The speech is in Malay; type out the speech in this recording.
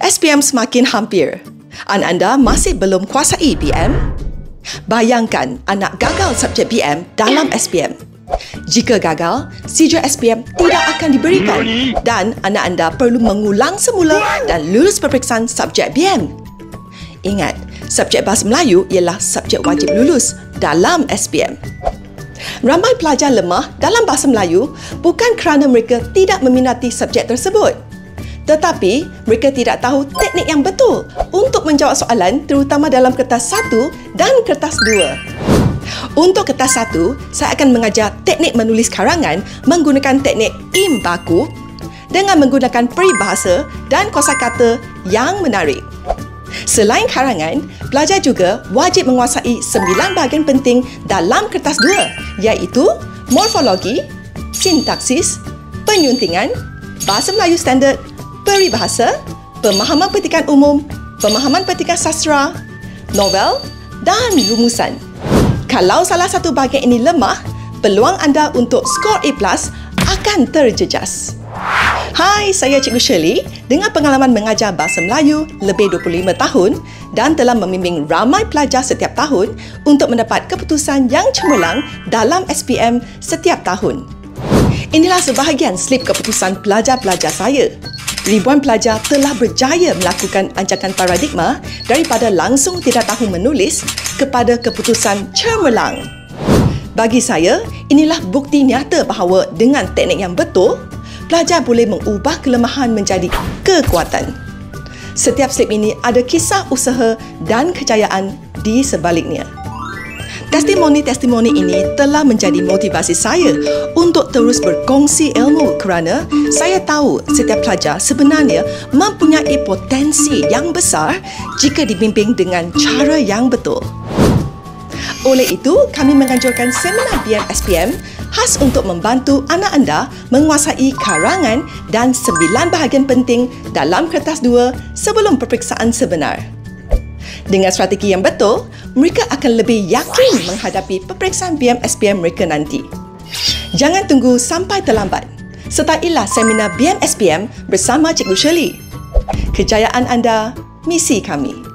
SPM semakin hampir. Anda masih belum kuasai BM? Bayangkan anak gagal subjek BM dalam SPM. Jika gagal, sijil SPM tidak akan diberikan dan anak anda perlu mengulang semula dan lulus peperiksaan subjek BM. Ingat, subjek Bahasa Melayu ialah subjek wajib lulus dalam SPM. Ramai pelajar lemah dalam Bahasa Melayu bukan kerana mereka tidak meminati subjek tersebut, tetapi mereka tidak tahu teknik yang betul untuk menjawab soalan, terutama dalam kertas 1 dan kertas 2. Untuk kertas 1, saya akan mengajar teknik menulis karangan menggunakan teknik imbaku dengan menggunakan peribahasa dan kosakata yang menarik. Selain karangan, pelajar juga wajib menguasai 9 bahagian penting dalam kertas 2, iaitu morfologi, sintaksis, penyuntingan, Bahasa Melayu standard, peribahasa, pemahaman petikan umum, pemahaman petikan sastra, novel dan rumusan. Kalau salah satu bahagian ini lemah, peluang anda untuk skor A+ akan terjejas. Hai, saya Cikgu Shirley dengan pengalaman mengajar Bahasa Melayu lebih 25 tahun dan telah membimbing ramai pelajar setiap tahun untuk mendapat keputusan yang cemerlang dalam SPM setiap tahun. Inilah sebahagian slip keputusan pelajar-pelajar saya. Ribuan pelajar telah berjaya melakukan anjakan paradigma daripada langsung tidak tahu menulis kepada keputusan cemerlang. Bagi saya, inilah bukti nyata bahawa dengan teknik yang betul, pelajar boleh mengubah kelemahan menjadi kekuatan. Setiap slip ini ada kisah usaha dan kejayaan di sebaliknya. Testimoni-testimoni ini telah menjadi motivasi saya untuk terus berkongsi ilmu kerana saya tahu setiap pelajar sebenarnya mempunyai potensi yang besar jika dibimbing dengan cara yang betul. Oleh itu, kami menganjurkan seminar BM SPM khas untuk membantu anak anda menguasai karangan dan 9 bahagian penting dalam kertas 2 sebelum peperiksaan sebenar. Dengan strategi yang betul, mereka akan lebih yakin menghadapi peperiksaan BM SPM mereka nanti. Jangan tunggu sampai terlambat. Sertailah seminar BM SPM bersama Cikgu Shirley. Kejayaan anda, misi kami.